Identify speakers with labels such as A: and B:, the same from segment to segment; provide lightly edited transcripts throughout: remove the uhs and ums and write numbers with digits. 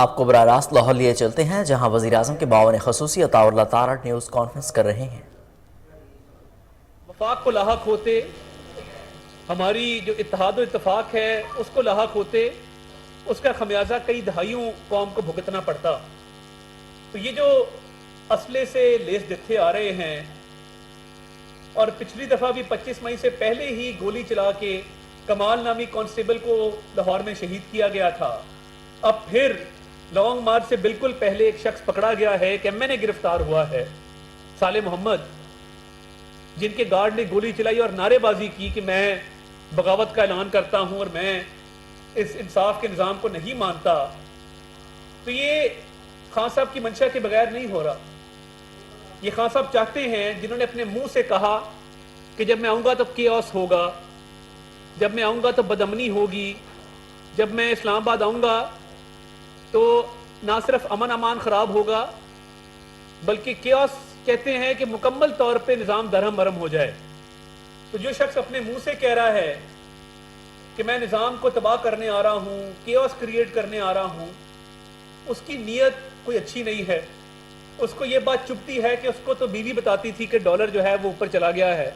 A: آپ کو براہ راست لاہور لیے چلتے ہیں جہاں وزیراعظم کے معاون خصوصی عطاء اللہ تارڑ نیوز کانفرنس کر رہے ہیں۔
B: وفاق کو لاحق ہوتے، ہماری جو اتحاد و اتفاق ہے اس کو لاحق ہوتے، اس کا خمیازہ کئی دہائیوں قوم کو بھگتنا پڑتا۔ تو یہ جو اسلحے سے لیس جتھے آ رہے ہیں، اور پچھلی دفعہ بھی 25 مئی سے پہلے ہی گولی چلا کے کمال نامی کانسٹیبل کو لاہور میں شہید کیا گیا تھا، اب پھر لانگ مارچ سے بالکل پہلے ایک شخص پکڑا گیا ہے، ایک ایم این اے گرفتار ہوا ہے، صالح محمد، جن کے گارڈ نے گولی چلائی اور نعرے بازی کی کہ میں بغاوت کا اعلان کرتا ہوں اور میں اس انصاف کے نظام کو نہیں مانتا۔ تو یہ خان صاحب کی منشا کے بغیر نہیں ہو رہا۔ یہ خان صاحب چاہتے ہیں، جنہوں نے اپنے منہ سے کہا کہ جب میں آؤں گا تو کیوس ہوگا، جب میں آؤں گا تو بدامنی ہوگی، جب میں اسلام آباد آؤں گا تو نہ صرف امن امان خراب ہوگا بلکہ کیوس کہتے ہیں کہ مکمل طور پہ نظام درہم برہم ہو جائے۔ تو جو شخص اپنے منہ سے کہہ رہا ہے کہ میں نظام کو تباہ کرنے آ رہا ہوں، کیوس کریٹ کرنے آ رہا ہوں، اس کی نیت کوئی اچھی نہیں ہے۔ اس کو یہ بات چبھتی ہے کہ اس کو تو بیوی بتاتی تھی کہ ڈالر جو ہے وہ اوپر چلا گیا ہے،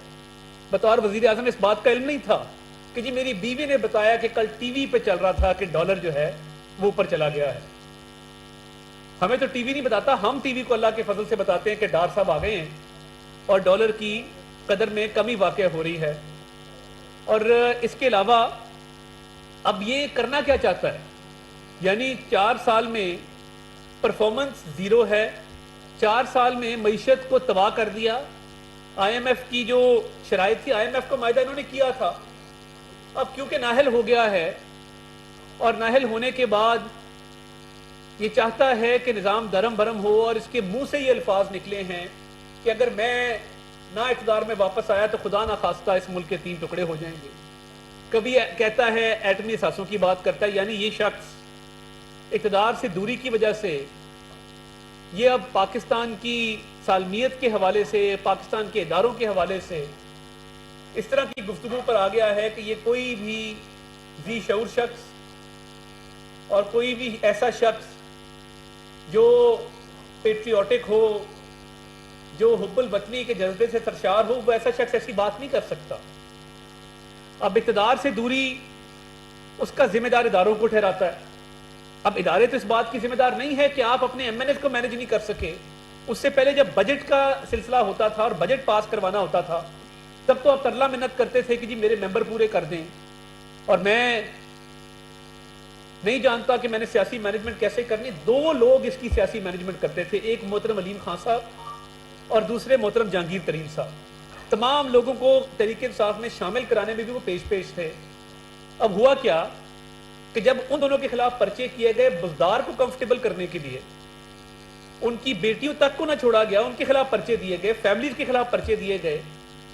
B: بطور وزیر اعظم اس بات کا علم نہیں تھا کہ جی میری بیوی نے بتایا کہ کل ٹی وی پہ چل رہا تھا کہ ڈالر جو ہے وہ اوپر چلا گیا ہے۔ ہمیں تو ٹی وی نہیں بتاتا، ہم ٹی وی کو اللہ کے فضل سے بتاتے ہیں کہ ڈار صاحب آ گئے ہیں اور ڈالر کی قدر میں کمی واقع ہو رہی ہے۔ اور اس کے علاوہ اب یہ کرنا کیا چاہتا ہے؟ یعنی 4 سال میں پرفارمنس زیرو ہے، 4 سال میں معیشت کو تباہ کر دیا۔ آئی ایم ایف کی جو شرائط تھی، آئی ایم ایف کا معاہدہ انہوں نے کیا تھا، اب کیونکہ نااہل ہو گیا ہے اور نااہل ہونے کے بعد یہ چاہتا ہے کہ نظام درہم برہم ہو، اور اس کے منہ سے یہ الفاظ نکلے ہیں کہ اگر میں نہ اقتدار میں واپس آیا تو خدا نخواستہ اس ملک کے 3 ٹکڑے ہو جائیں گے۔ کبھی کہتا ہے ایٹمی اثاثوں کی بات کرتا ہے، یعنی یہ شخص اقتدار سے دوری کی وجہ سے یہ اب پاکستان کی سالمیت کے حوالے سے، پاکستان کے اداروں کے حوالے سے اس طرح کی گفتگو پر آ گیا ہے کہ یہ کوئی بھی ذی شعور شخص اور کوئی بھی ایسا شخص جو پیٹریوٹک ہو، جو حب الوطنی کے جذبے سے سرشار ہو، وہ ایسا شخص ایسی بات نہیں کر سکتا۔ اب اقتدار سے دوری اس کا ذمہ دار اداروں کو ٹھہراتا ہے۔ اب ادارے تو اس بات کی ذمہ دار نہیں ہے کہ آپ اپنے ایم این ایز کو مینج نہیں کر سکے۔ اس سے پہلے جب بجٹ کا سلسلہ ہوتا تھا اور بجٹ پاس کروانا ہوتا تھا، تب تو آپ ترلا منت کرتے تھے کہ جی میرے ممبر پورے کر دیں، اور میں نہیں جانتا کہ میں نے سیاسی مینجمنٹ کیسے کرنی۔ 2 لوگ اس کی سیاسی مینجمنٹ کرتے تھے، ایک محترم علیم خان صاحب اور دوسرے محترم جہانگیر ترین صاحب۔ تمام لوگوں کو تحریک انصاف میں شامل کرانے میں بھی وہ پیش تھے۔ اب ہوا کیا کہ جب ان دونوں کے خلاف پرچے کیے گئے، بزدار کو کمفرٹیبل کرنے کے لیے ان کی بیٹیوں تک کو نہ چھوڑا گیا، ان کے خلاف پرچے دیے گئے، فیملیز کے خلاف پرچے دیے گئے،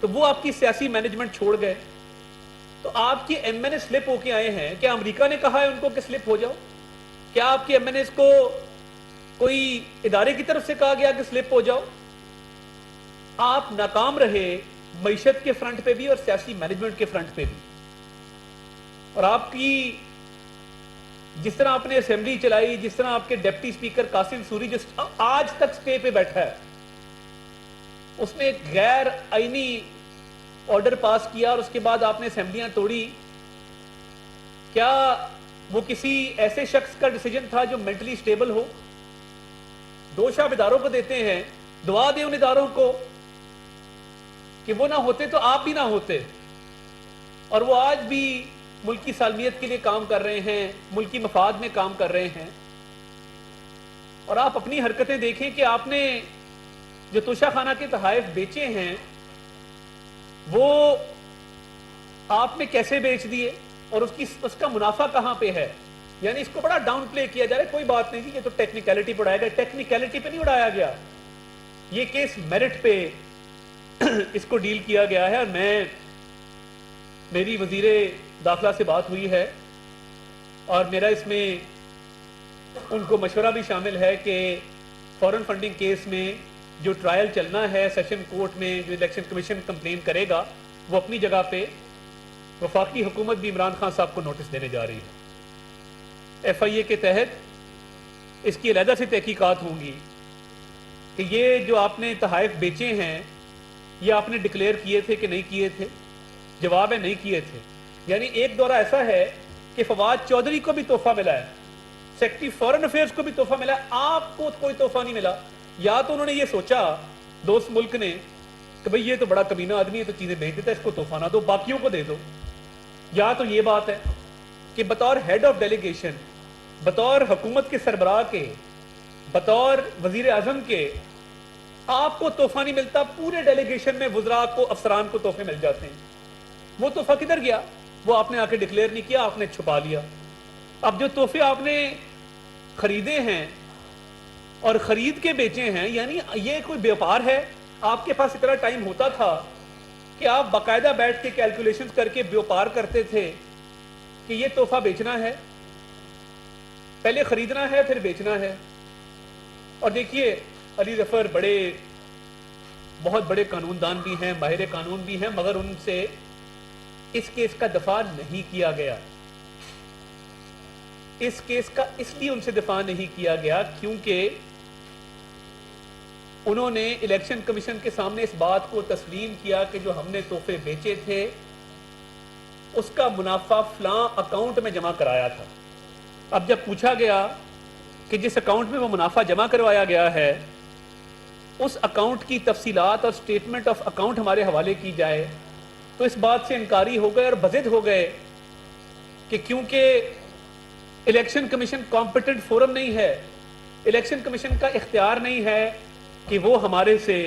B: تو وہ آپ کی سیاسی مینجمنٹ چھوڑ گئے۔ تو آپ کے ایم این اے سلپ ہو کے آئے ہیں، کیا امریکہ نے کہا ہے ان کو کہ سلپ ہو جاؤ؟ کیا آپ کے ایم این ایز کو کوئی ادارے کی طرف سے کہا گیا کہ سلپ ہو جاؤ؟ آپ ناکام رہے معیشت کے فرنٹ پہ بھی اور سیاسی مینجمنٹ کے فرنٹ پہ بھی۔ اور آپ کی جس طرح آپ نے اسمبلی چلائی، جس طرح آپ کے ڈپٹی سپیکر قاسم سوری جو آج تک سٹے پہ بیٹھا ہے، اس نے ایک غیر آئینی آرڈر پاس کیا اور اس کے بعد آپ نے اسمبلیاں توڑی، کیا وہ کسی ایسے شخص کا ڈیسیجن تھا جو مینٹلی سٹیبل ہو؟ دوش آپ اداروں کو دیتے ہیں، دعا دیں ان اداروں کو کہ وہ نہ ہوتے تو آپ بھی نہ ہوتے، اور وہ آج بھی ملکی سالمیت کے لیے کام کر رہے ہیں، ملکی مفاد میں کام کر رہے ہیں۔ اور آپ اپنی حرکتیں دیکھیں کہ آپ نے جو توشہ خانہ کے تحائف بیچے ہیں وہ آپ نے کیسے بیچ دیے، اور اس کا منافع کہاں پہ ہے؟ یعنی اس کو بڑا ڈاؤن پلے کیا جا رہا ہے، کوئی بات نہیں، یہ تو ٹیکنیکلٹی پہ اڑایا گیا۔ ٹیکنیکلٹی پہ نہیں اڑایا گیا، یہ کیس میرٹ پہ اس کو ڈیل کیا گیا ہے۔ اور میری وزیر داخلہ سے بات ہوئی ہے اور میرا اس میں ان کو مشورہ بھی شامل ہے کہ فورن فنڈنگ کیس میں جو ٹرائل چلنا ہے سیشن کورٹ میں، جو الیکشن کمیشن کمپلین کرے گا، وہ اپنی جگہ پہ وفاقی حکومت بھی عمران خان صاحب کو نوٹس دینے جا رہی ہے۔ ایف آئی اے کے تحت اس کی علیحدہ سے تحقیقات ہوں گی کہ یہ جو آپ نے تحائف بیچے ہیں یہ آپ نے ڈکلیئر کیے تھے کہ نہیں کیے تھے. جواب ہے نہیں کیے تھے. یعنی ایک دورہ ایسا ہے کہ فواد چودھری کو بھی تحفہ ملا ہے, سیکرٹری فارن افیئرز کو بھی تحفہ ملا ہے, آپ کو کوئی تحفہ نہیں ملا. یا تو انہوں نے یہ سوچا دوست ملک نے کہ بھئی یہ تو بڑا کمینہ آدمی ہے تو چیزیں بھیج دیتا ہے, اس کو تحفہ نہ دو, باقیوں کو دے دو. یا تو یہ بات ہے کہ بطور ہیڈ آف ڈیلیگیشن, بطور حکومت کے سربراہ کے, بطور وزیر اعظم کے آپ کو تحفہ نہیں ملتا, پورے ڈیلیگیشن میں وزراء کو, افسران کو تحفے مل جاتے ہیں. وہ تحفہ کدھر گیا؟ وہ آپ نے آ کے ڈکلیئر نہیں کیا, آپ نے چھپا لیا. اب جو تحفے آپ نے خریدے ہیں اور خرید کے بیچے ہیں, یعنی یہ کوئی بیوپار ہے. آپ کے پاس اتنا ٹائم ہوتا تھا کہ آپ باقاعدہ بیٹھ کے کیلکولیشنز کر کے بیوپار کرتے تھے کہ یہ تحفہ بیچنا ہے, پہلے خریدنا ہے پھر بیچنا ہے. اور دیکھیے علی ظفر بہت بڑے قانون دان بھی ہیں, ماہر قانون بھی ہیں, مگر ان سے اس کیس کا دفاع نہیں کیا گیا. اس کیس کا اس لیے ان سے دفاع نہیں کیا گیا کیونکہ انہوں نے الیکشن کمیشن کے سامنے اس بات کو تسلیم کیا کہ جو ہم نے تحفے بیچے تھے اس کا منافع فلاں اکاؤنٹ میں جمع کرایا تھا. اب جب پوچھا گیا کہ جس اکاؤنٹ میں وہ منافع جمع کروایا گیا ہے اس اکاؤنٹ کی تفصیلات اور سٹیٹمنٹ آف اکاؤنٹ ہمارے حوالے کی جائے, تو اس بات سے انکاری ہو گئے اور بضد ہو گئے کہ کیونکہ الیکشن کمیشن کمپیٹنٹ فورم نہیں ہے, الیکشن کمیشن کا اختیار نہیں ہے کہ وہ ہمارے سے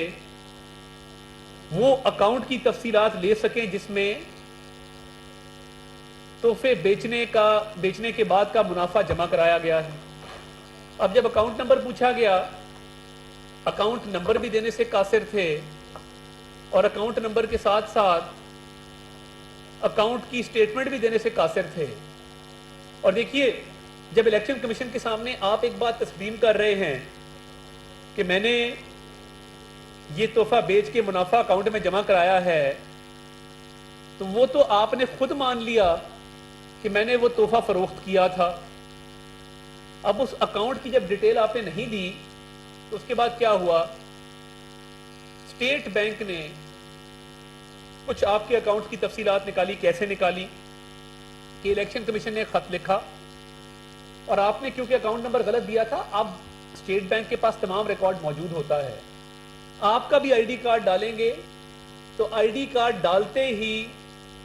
B: وہ اکاؤنٹ کی تفصیلات لے سکیں جس میں تحفے بیچنے کے بعد کا منافع جمع کرایا گیا ہے. اب جب اکاؤنٹ نمبر پوچھا گیا, اکاؤنٹ نمبر بھی دینے سے قاصر تھے اور اکاؤنٹ نمبر کے ساتھ ساتھ اکاؤنٹ کی سٹیٹمنٹ بھی دینے سے قاصر تھے. اور دیکھیے جب الیکشن کمیشن کے سامنے آپ ایک بات تسلیم کر رہے ہیں کہ میں نے یہ تحفہ بیچ کے منافع اکاؤنٹ میں جمع کرایا ہے, تو وہ تو آپ نے خود مان لیا کہ میں نے وہ تحفہ فروخت کیا تھا. اب اس اکاؤنٹ کی جب ڈیٹیل آپ نے نہیں دی تو اس کے بعد کیا ہوا, اسٹیٹ بینک نے کچھ آپ کے اکاؤنٹ کی تفصیلات نکالی. کیسے نکالی کہ الیکشن کمیشن نے خط لکھا اور آپ نے کیونکہ اکاؤنٹ نمبر غلط دیا تھا, اب اسٹیٹ بینک کے پاس تمام ریکارڈ موجود ہوتا ہے, آپ کا بھی آئی ڈی کارڈ ڈالیں گے تو آئی ڈی کارڈ ڈالتے ہی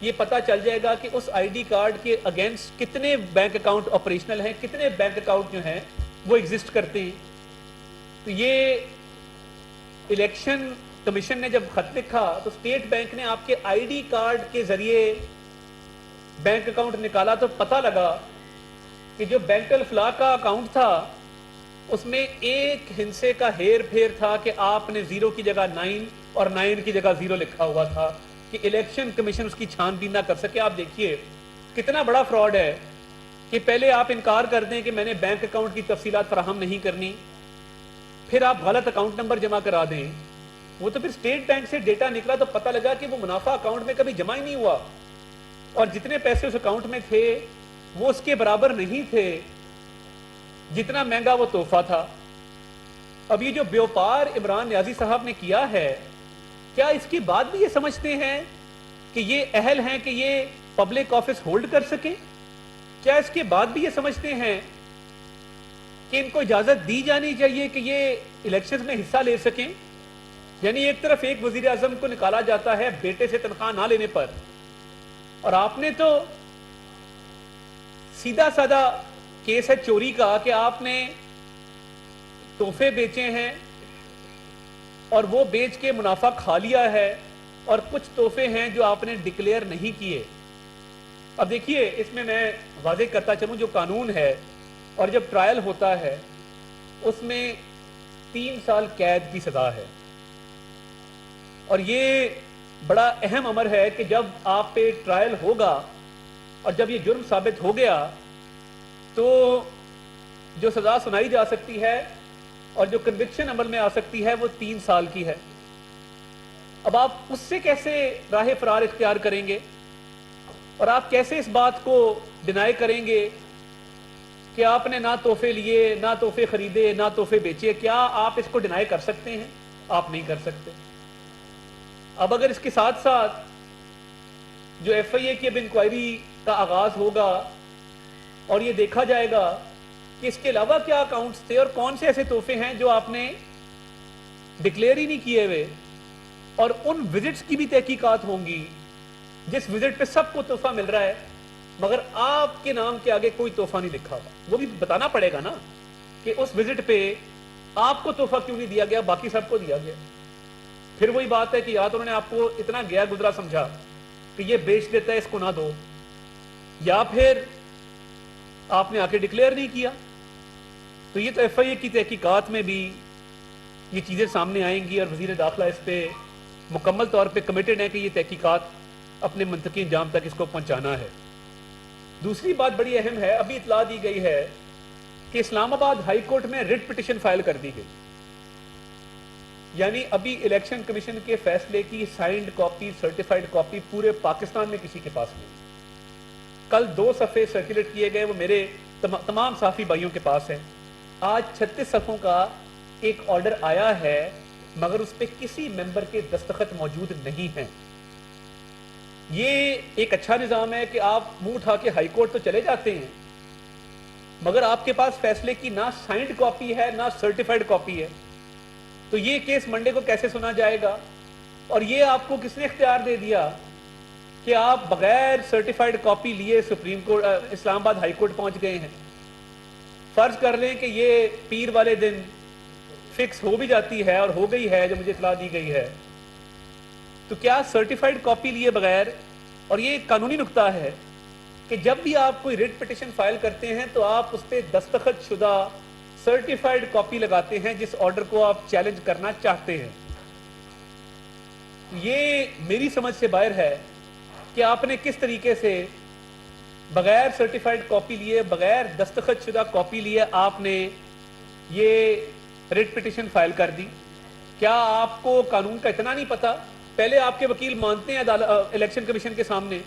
B: یہ پتا چل جائے گا کہ اس آئی ڈی کارڈ کے اگینسٹ کتنے بینک اکاؤنٹ آپریشنل ہیں, کتنے بینک اکاؤنٹ جو ہیں وہ ایگزسٹ کرتے ہیں. تو یہ الیکشن کمیشن نے جب خط لکھا تو اسٹیٹ بینک نے آپ کے آئی ڈی کارڈ کے ذریعے بینک اکاؤنٹ نکالا تو پتا لگا کہ جو بینک الفلاح کا اکاؤنٹ تھا اس میں ایک ہندسے کا ہیر پھیر تھا کہ آپ نے 0 کی جگہ 9 اور 9 کی جگہ 0 لکھا ہوا تھا کہ الیکشن کمیشن اس کی چھان بین نہ کر سکے. آپ دیکھیے کتنا بڑا فراڈ ہے کہ پہلے آپ انکار کر دیں کہ میں نے بینک اکاؤنٹ کی تفصیلات فراہم نہیں کرنی, پھر آپ غلط اکاؤنٹ نمبر جمع کرا دیں. وہ تو پھر اسٹیٹ بینک سے ڈیٹا نکلا تو پتہ لگا کہ وہ منافع اکاؤنٹ میں کبھی جمع ہی نہیں ہوا اور جتنے پیسے اس اکاؤنٹ میں تھے وہ اس کے برابر نہیں تھے جتنا مہنگا وہ تحفہ تھا. اب یہ جو بیوپار عمران نیازی صاحب نے کیا ہے, کیا اس کے بعد بھی یہ سمجھتے ہیں کہ یہ اہل ہیں کہ یہ پبلک آفس ہولڈ کر سکیں؟ کیا اس کے بعد بھی یہ سمجھتے ہیں کہ ان کو اجازت دی جانی چاہیے کہ یہ الیکشنز میں حصہ لے سکیں؟ یعنی ایک طرف ایک وزیر اعظم کو نکالا جاتا ہے بیٹے سے تنخواہ نہ لینے پر, اور آپ نے تو سیدھا سادہ کیس ہے چوری کا کہ آپ نے تحفے بیچے ہیں اور وہ بیچ کے منافع کھا لیا ہے, اور کچھ تحفے ہیں جو آپ نے ڈکلیئر نہیں کیے. اب دیکھیے اس میں واضح کرتا چلوں جو قانون ہے اور جب ٹرائل ہوتا ہے اس میں 3 سال قید کی سزا ہے, اور یہ بڑا اہم امر ہے کہ جب آپ پہ ٹرائل ہوگا اور جب یہ جرم ثابت ہو گیا تو جو سزا سنائی جا سکتی ہے اور جو کنوکشن عمل میں آ سکتی ہے وہ 3 سال کی ہے. اب آپ اس سے کیسے راہ فرار اختیار کریں گے اور آپ کیسے اس بات کو ڈینائی کریں گے کہ آپ نے نہ تحفے لیے، نہ تحفے خریدے، نہ تحفے بیچے، کیا آپ اس کو ڈینائی کر سکتے ہیں؟ آپ نہیں کر سکتے۔ اب اگر اس کے ساتھ ساتھ جو ایف آئی اے کی اب انکوائری کا آغاز ہوگا اور یہ دیکھا جائے گا کہ اس کے علاوہ کیا اکاؤنٹس تھے اور کون سے ایسے تحفے ہیں جو آپ نے ڈکلیئر ہی نہیں کیے ہوئے، اور ان وزٹس کی بھی تحقیقات ہوں گی جس وزٹ پہ سب کو تحفہ مل رہا ہے مگر آپ کے نام کے آگے کوئی تحفہ نہیں لکھا ہوا، وہ بھی بتانا پڑے گا نا کہ اس وزٹ پہ آپ کو تحفہ کیوں نہیں دیا گیا، باقی سب کو دیا گیا۔ پھر وہی بات ہے کہ یا تو انہوں نے آپ کو اتنا گیا گزرا سمجھا کہ یہ بیچ دیتا ہے اس کو نہ دو، یا پھر آپ نے آ کے ڈکلیئر نہیں کیا۔ تو یہ تو ایف آئی اے کی تحقیقات میں بھی یہ چیزیں سامنے آئیں گی، اور وزیر داخلہ اس پہ مکمل طور پہ کمیٹڈ ہے کہ یہ تحقیقات اپنے منطقی انجام تک اس کو پہنچانا ہے۔ دوسری بات بڑی اہم ہے، ابھی اطلاع دی گئی ہے کہ اسلام آباد ہائی کورٹ میں ریٹ پٹیشن فائل کر دی گئی، یعنی ابھی الیکشن کمیشن کے فیصلے کی سائنڈ کاپی، سرٹیفائڈ کاپی پورے پاکستان میں کسی کے پاس نہیں۔ کل 2 صفحے سرکولیٹ کیے گئے، وہ میرے تمام صحافی بھائیوں کے پاس ہے۔ آج 36 صفحوں کا ایک آرڈر آیا ہے مگر اس پہ کسی ممبر کے دستخط موجود نہیں ہیں۔ یہ ایک اچھا نظام ہے کہ آپ منہ اٹھا کے ہائی کورٹ تو چلے جاتے ہیں مگر آپ کے پاس فیصلے کی نہ سائنڈ کاپی ہے نہ سرٹیفائڈ کاپی ہے، تو یہ کیس منڈے کو کیسے سنا جائے گا؟ اور یہ آپ کو کس نے اختیار دے دیا کہ آپ بغیر سرٹیفائڈ کاپی لیے سپریم کورٹ اسلام آباد ہائی کورٹ پہنچ گئے ہیں؟ فرض کر لیں کہ یہ پیر والے دن فکس ہو بھی جاتی ہے، اور ہو گئی ہے جو مجھے اطلاع دی گئی ہے، تو کیا سرٹیفائڈ کاپی لیے بغیر، اور یہ ایک قانونی نکتہ ہے کہ جب بھی آپ کوئی ریٹ پٹیشن فائل کرتے ہیں تو آپ اس پہ دستخط شدہ سرٹیفائڈ کاپی لگاتے ہیں جس آرڈر کو آپ چیلنج کرنا چاہتے ہیں۔ یہ میری سمجھ سے باہر ہے کہ آپ نے کس طریقے سے بغیر سرٹیفائڈ کاپی لیے، بغیر دستخط شدہ کاپی لیے آپ نے یہ ریٹ پٹیشن فائل کر دی۔ کیا آپ کو قانون کا اتنا نہیں پتا؟ پہلے آپ کے وکیل مانتے ہیں الیکشن کمیشن کے سامنے،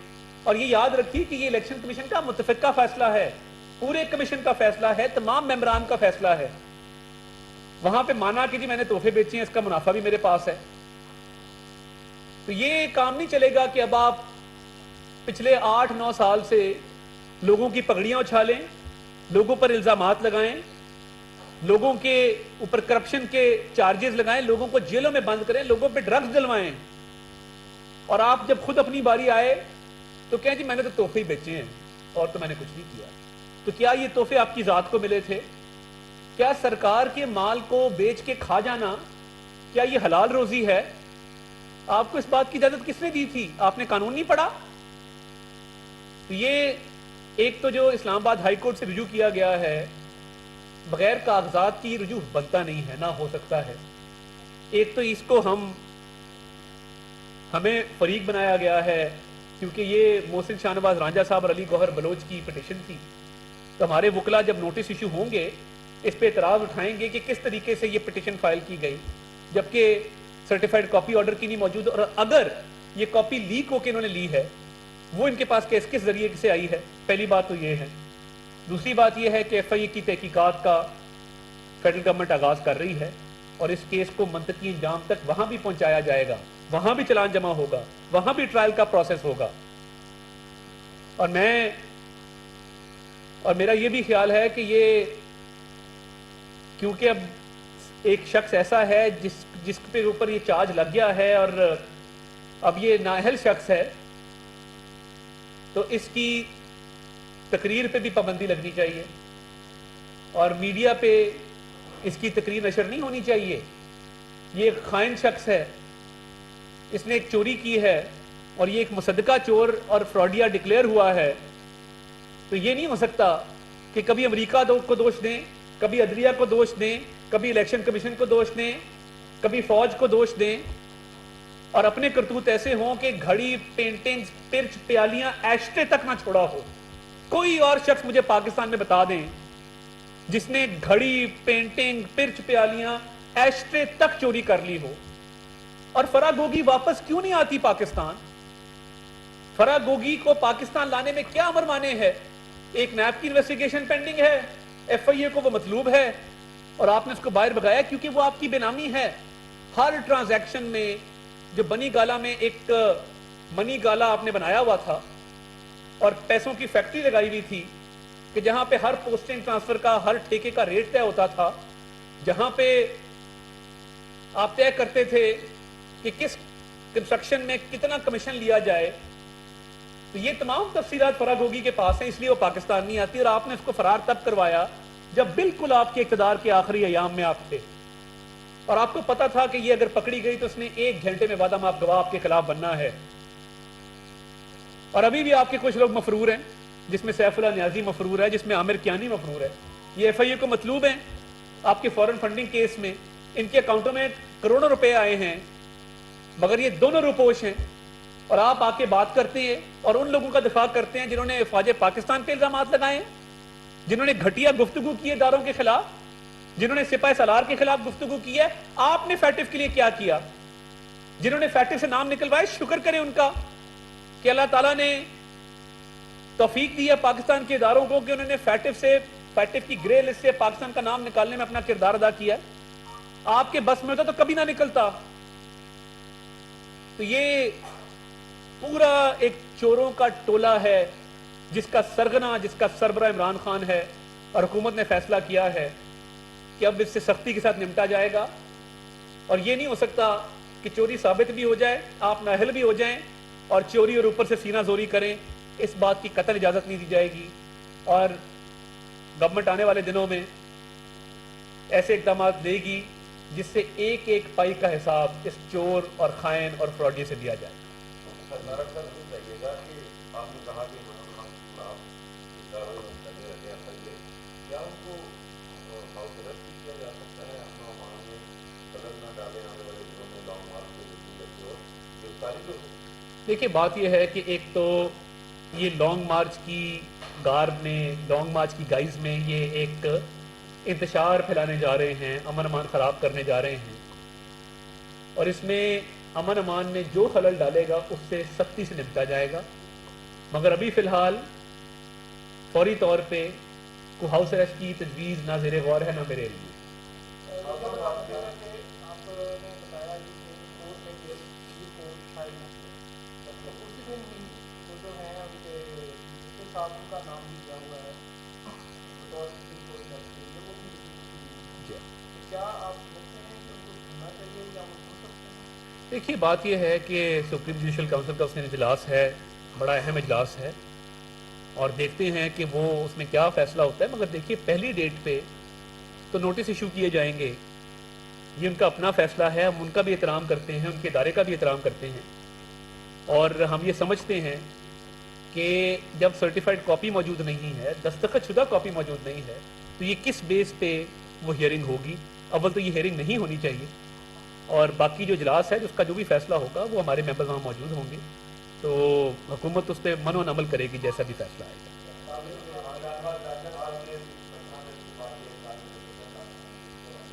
B: اور یہ یاد رکھیے کہ یہ الیکشن کمیشن کا متفقہ فیصلہ ہے، پورے کمیشن کا فیصلہ ہے، تمام ممبران کا فیصلہ ہے۔ وہاں پہ مانا کہ جی میں نے تحفے بیچے ہیں، اس کا منافع بھی میرے پاس ہے۔ تو یہ کام نہیں چلے گا کہ اب آپ پچھلے 8-9 سال سے لوگوں کی پگڑیاں اچھالیں، لوگوں پر الزامات لگائیں، لوگوں کے اوپر کرپشن کے چارجز لگائیں، لوگوں کو جیلوں میں بند کریں، لوگوں پہ ڈرگز ڈلوائیں، اور آپ جب خود اپنی باری آئے تو کہیں جی میں نے تو تحفے ہی بیچے ہیں اور تو میں نے کچھ نہیں کیا۔ تو کیا یہ تحفے آپ کی ذات کو ملے تھے؟ کیا سرکار کے مال کو بیچ کے کھا جانا کیا یہ حلال روزی ہے؟ آپ کو اس بات کی اجازت کس نے دی تھی؟ آپ نے قانون نہیں پڑھا؟ تو یہ ایک تو جو اسلام آباد ہائی کورٹ سے رجوع کیا گیا ہے بغیر کاغذات کی رجوع بنتا نہیں ہے، نہ ہو سکتا ہے۔ ایک تو اس کو ہمیں فریق بنایا گیا ہے کیونکہ یہ محسن شاہ نواز رانجھا صاحب اور علی گوہر بلوچ کی پٹیشن تھی، تو ہمارے وکلا جب نوٹس ایشو ہوں گے اس پہ اعتراض اٹھائیں گے کہ کس طریقے سے یہ پٹیشن فائل کی گئی جبکہ سرٹیفائڈ کاپی آرڈر کی نہیں موجود، اور اگر یہ کاپی لیک ہو کے انہوں نے لی ہے وہ ان کے پاس کس ذریعے سے آئی ہے؟ پہلی بات تو یہ ہے۔ دوسری بات یہ ہے کہ ایف آئی اے کی تحقیقات کا فیڈرل گورنمنٹ آغاز کر رہی ہے اور اس کیس کو منطقی انجام تک وہاں بھی پہنچایا جائے گا، وہاں بھی چلان جمع ہوگا، وہاں بھی ٹرائل کا پروسیس ہوگا۔ اور میرا یہ بھی خیال ہے کہ یہ کیونکہ اب ایک شخص ایسا ہے جس پہ اوپر یہ چارج لگ گیا ہے اور اب یہ نااہل شخص ہے، تو اس کی تقریر پہ بھی پابندی لگنی چاہیے اور میڈیا پہ اس کی تقریر نشر نہیں ہونی چاہیے۔ یہ ایک خائن شخص ہے، اس نے ایک چوری کی ہے اور یہ ایک مصدقہ چور اور فراڈیا ڈکلیئر ہوا ہے، تو یہ نہیں ہو سکتا کہ کبھی امریکہ کو دوش دیں، کبھی عدلیہ کو دوش دیں، کبھی الیکشن کمیشن کو دوش دیں، کبھی فوج کو دوش دیں، اور اپنے کرتوت ایسے ہوں کہ گھڑی، پینٹنگز، پرچ، پیالیاں، ایشٹے تک نہ چھوڑا ہو۔ کوئی اور شخص مجھے پاکستان میں بتا دیں جس نے گھڑی، پینٹنگ، پرچ، پیالیاں، ایشٹے تک چوری کر لی ہو۔ اور فرا گوگی واپس کیوں نہیں آتی پاکستان؟ فرا گوگی کو پاکستان لانے میں کیا امر مانے ہے؟ ایک نیب کی انویسٹیگیشن پینڈنگ ہے, ایف آئی اے کو وہ مطلوب ہے اور آپ نے اس کو باہر بھگایا کیونکہ وہ آپ کی بے نامی ہے. ہر ٹرانزیکشن میں جو بنی گالا میں ایک منی گالا آپ نے بنایا ہوا تھا اور پیسوں کی فیکٹری لگائی ہوئی تھی کہ جہاں پہ ہر پوسٹنگ ٹرانسفر کا ہر ٹھیکے کا ریٹ طے ہوتا تھا, جہاں پہ آپ طے کرتے تھے کہ کس کنسٹرکشن میں کتنا کمیشن لیا جائے. تو یہ تمام تفصیلات فرا گوگی کے پاس ہیں, اس لیے وہ پاکستان نہیں آتی, اور آپ نے اس کو فرار تب کروایا جب بالکل آپ کے اقتدار کے آخری ایام میں آپ تھے اور آپ کو پتا تھا کہ یہ اگر پکڑی گئی تو اس نے 1 گھنٹے میں وعدہ ماف گواہ آپ کے خلاف بننا ہے. اور ابھی بھی آپ کے کچھ لوگ مفرور ہیں, جس میں سیف اللہ نیازی مفرور ہے, جس میں عامر کیانی مفرور ہے. یہ ایف آئی اے کو مطلوب ہیں آپ کے فورن فنڈنگ کیس میں, ان کے اکاؤنٹوں میں کروڑوں روپے آئے ہیں مگر یہ دونوں روپوش ہیں, اور آپ آ کے بات کرتے ہیں اور ان لوگوں کا دفاع کرتے ہیں جنہوں نے فوج پاکستان پہ الزامات لگائے ہیں, جنہوں نے گھٹیا گفتگو کی ہے اداروں کے خلاف, جنہوں نے سپاہ سالار کے خلاف گفتگو کی ہے. آپ نے فیٹف کے لیے کیا کیا؟ جنہوں نے فیٹف سے نام نکلوائے شکر کریں ان کا کہ اللہ تعالیٰ نے توفیق دی ہے پاکستان کے اداروں کو کہ انہوں نے فیٹف کی گرے لسٹ سے پاکستان کا نام نکالنے میں اپنا کردار ادا کیا. آپ کے بس میں ہوتا تو کبھی نہ نکلتا. تو یہ پورا ایک چوروں کا ٹولہ ہے جس کا سرغنہ, جس کا سربراہ عمران خان ہے, اور حکومت نے فیصلہ کیا ہے کہ اب اس سے سختی کے ساتھ نمٹا جائے گا. اور یہ نہیں ہو سکتا کہ چوری ثابت بھی ہو جائے, آپ نااہل بھی ہو جائیں اور چوری اور اوپر سے سینہ زوری کریں. اس بات کی قطعی اجازت نہیں دی جائے گی, اور گورنمنٹ آنے والے دنوں میں ایسے اقدامات دے گی جس سے ایک ایک پائی کا حساب اس چور اور خائن اور فراڈی سے دیا جائے. دیکھیے بات یہ ہے کہ ایک تو یہ لانگ مارچ کی لانگ مارچ کی گائز میں یہ ایک انتشار پھیلانے جا رہے ہیں, امن امان خراب کرنے جا رہے ہیں, اور اس میں امن امان میں جو خلل ڈالے گا اس سے سختی سے نپٹا جائے گا. مگر ابھی فی الحال فوری طور پہ کوئی ہاؤس اریسٹ کی تجویز نہ زیر غور ہے نہ میرے لیے. دیکھیے بات یہ ہے کہ سپریم جوڈیشل کونسل کا اس میں اجلاس ہے, بڑا اہم اجلاس ہے, اور دیکھتے ہیں کہ وہ اس میں کیا فیصلہ ہوتا ہے. مگر دیکھیے پہلی ڈیٹ پہ تو نوٹس ایشو کیے جائیں گے, یہ ان کا اپنا فیصلہ ہے, ہم ان کا بھی احترام کرتے ہیں, ان کے ادارے کا بھی احترام کرتے ہیں, اور ہم یہ سمجھتے ہیں کہ جب سرٹیفائڈ کاپی موجود نہیں ہے, دستخط شدہ کاپی موجود نہیں ہے, تو یہ کس بیس پہ وہ ہیئرنگ ہوگی؟ اول تو یہ ہیئرنگ نہیں ہونی چاہیے, اور باقی جو اجلاس ہے اس کا جو بھی فیصلہ ہوگا وہ ہمارے ممبرز وہاں موجود ہوں گے, تو حکومت اس پہ من و عمل کرے گی جیسا بھی فیصلہ آئے گا.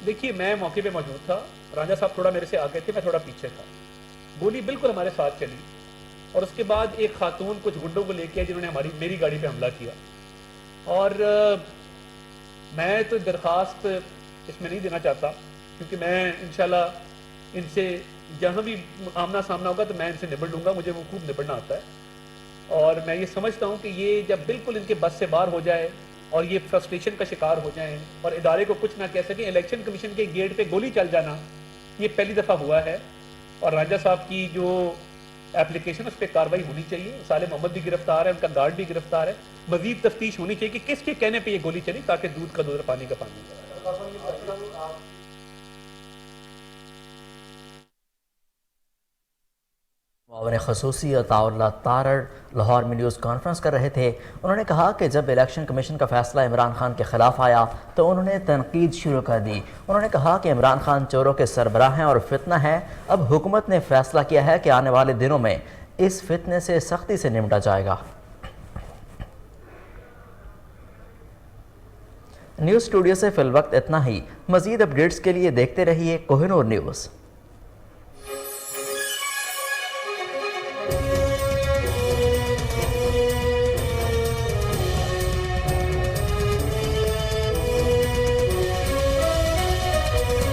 B: دیکھیے میں موقع پہ موجود تھا, راجہ صاحب تھوڑا میرے سے آگے تھے, میں تھوڑا پیچھے تھا. گولی بالکل ہمارے ساتھ چلی, اور اس کے بعد ایک خاتون کچھ گنڈوں کو لے کے جنہوں نے میری گاڑی پہ حملہ کیا, اور میں تو درخواست اس میں نہیں دینا چاہتا کیونکہ میں انشاءاللہ ان سے جہاں بھی آمنا سامنا ہوگا تو میں ان سے نبڑ لوں گا, مجھے وہ خوب نبڑنا آتا ہے. اور میں یہ سمجھتا ہوں کہ یہ جب بالکل ان کے بس سے باہر ہو جائے اور یہ فرسٹریشن کا شکار ہو جائیں اور ادارے کو کچھ نہ کہہ سکیں, الیکشن کمیشن کے گیٹ پہ گولی چل جانا یہ پہلی دفعہ ہوا ہے. اور راجہ صاحب کی جو اپلیکیشن اس پہ کاروائی ہونی چاہیے. صالح محمد بھی گرفتار ہے, ان کا گارڈ بھی گرفتار ہے. مزید تفتیش ہونی چاہیے کہ کس کے کہنے پہ یہ گولی چلی, تاکہ دودھ کا دودھ اور پانی کا پانی.
A: معاون خصوصی عطاء اللہ تارڑ لاہور میں نیوز کانفرنس کر رہے تھے. انہوں نے کہا کہ جب الیکشن کمیشن کا فیصلہ عمران خان کے خلاف آیا تو انہوں نے تنقید شروع کر دی. انہوں نے کہا کہ عمران خان چوروں کے سربراہ ہیں اور فتنہ ہے. اب حکومت نے فیصلہ کیا ہے کہ آنے والے دنوں میں اس فتنے سے سختی سے نمٹا جائے گا. نیوز اسٹوڈیو سے فی الوقت اتنا ہی. مزید اپڈیٹس کے لیے دیکھتے رہیے کوہ نور نیوز.